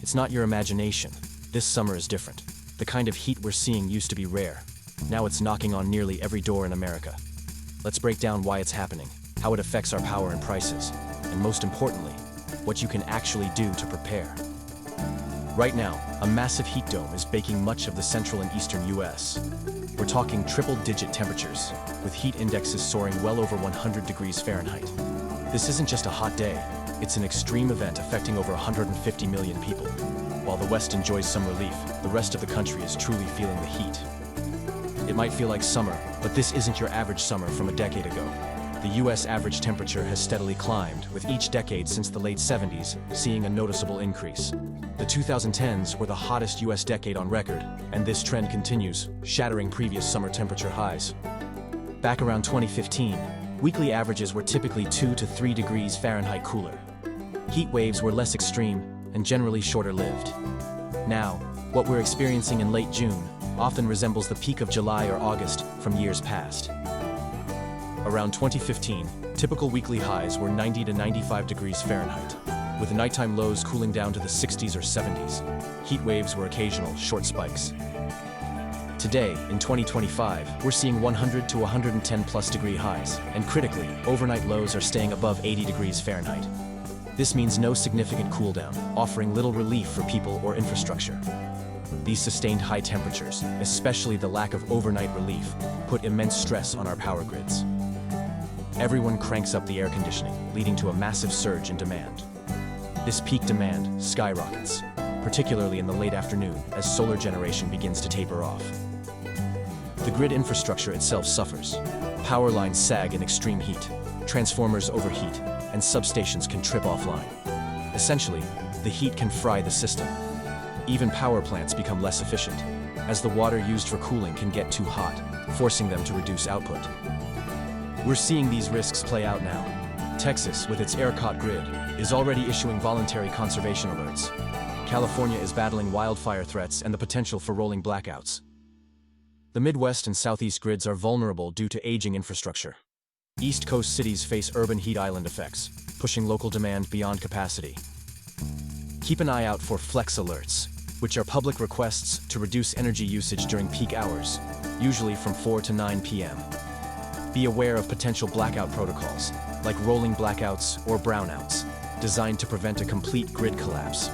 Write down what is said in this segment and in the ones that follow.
It's not your imagination. This summer is different. The kind of heat we're seeing used to be rare. Now it's knocking on nearly every door in America. Let's break down why it's happening, how it affects our power and prices, and most importantly, what you can actually do to prepare. Right now, a massive heat dome is baking much of the central and eastern US. We're talking triple-digit temperatures, with heat indexes soaring well over 100 degrees Fahrenheit. This isn't just a hot day, it's an extreme event affecting over 150 million people. While the West enjoys some relief, the rest of the country is truly feeling the heat. It might feel like summer, but this isn't your average summer from a decade ago. The US average temperature has steadily climbed, with each decade since the late 70s seeing a noticeable increase. The 2010s were the hottest US decade on record, and this trend continues, shattering previous summer temperature highs. Back around 2015, weekly averages were typically 2 to 3 degrees Fahrenheit cooler. Heat waves were less extreme and generally shorter-lived. Now, what we're experiencing in late June often resembles the peak of July or August from years past. Around 2015, typical weekly highs were 90 to 95 degrees Fahrenheit, with nighttime lows cooling down to the 60s or 70s. Heat waves were occasional, short spikes. Today, in 2025, we're seeing 100 to 110 plus degree highs, and critically, overnight lows are staying above 80 degrees Fahrenheit. This means no significant cool down, offering little relief for people or infrastructure. These sustained high temperatures, especially the lack of overnight relief, put immense stress on our power grids. Everyone cranks up the air conditioning, leading to a massive surge in demand. This peak demand skyrockets, particularly in the late afternoon as solar generation begins to taper off. The grid infrastructure itself suffers. Power lines sag in extreme heat, transformers overheat, and substations can trip offline. Essentially, the heat can fry the system. Even power plants become less efficient, as the water used for cooling can get too hot, forcing them to reduce output. We're seeing these risks play out now. Texas, with its ERCOT grid, is already issuing voluntary conservation alerts. California is battling wildfire threats and the potential for rolling blackouts. The Midwest and Southeast grids are vulnerable due to aging infrastructure. East Coast cities face urban heat island effects, pushing local demand beyond capacity. Keep an eye out for flex alerts, which are public requests to reduce energy usage during peak hours, usually from 4 to 9 p.m. Be aware of potential blackout protocols, like rolling blackouts or brownouts, designed to prevent a complete grid collapse.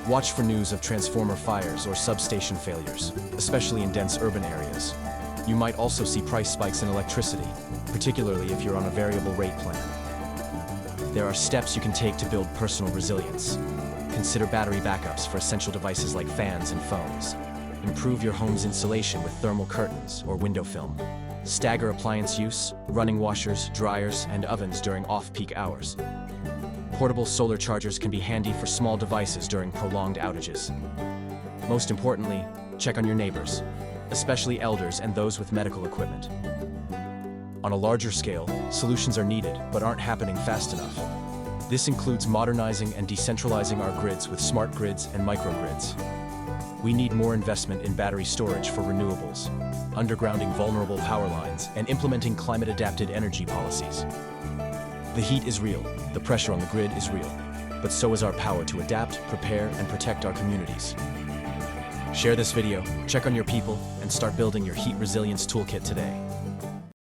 Watch for news of transformer fires or substation failures, especially in dense urban areas. You might also see price spikes in electricity, particularly if you're on a variable rate plan. There are steps you can take to build personal resilience. Consider battery backups for essential devices like fans and phones. Improve your home's insulation with thermal curtains or window film. Stagger appliance use, running washers, dryers, and ovens during off-peak hours. Portable solar chargers can be handy for small devices during prolonged outages. Most importantly, check on your neighbors, especially elders and those with medical equipment. On a larger scale, solutions are needed but aren't happening fast enough. This includes modernizing and decentralizing our grids with smart grids and microgrids. We need more investment in battery storage for renewables, undergrounding vulnerable power lines, and implementing climate-adapted energy policies. The heat is real, the pressure on the grid is real, but so is our power to adapt, prepare, and protect our communities. Share this video, check on your people, and start building your heat resilience toolkit today.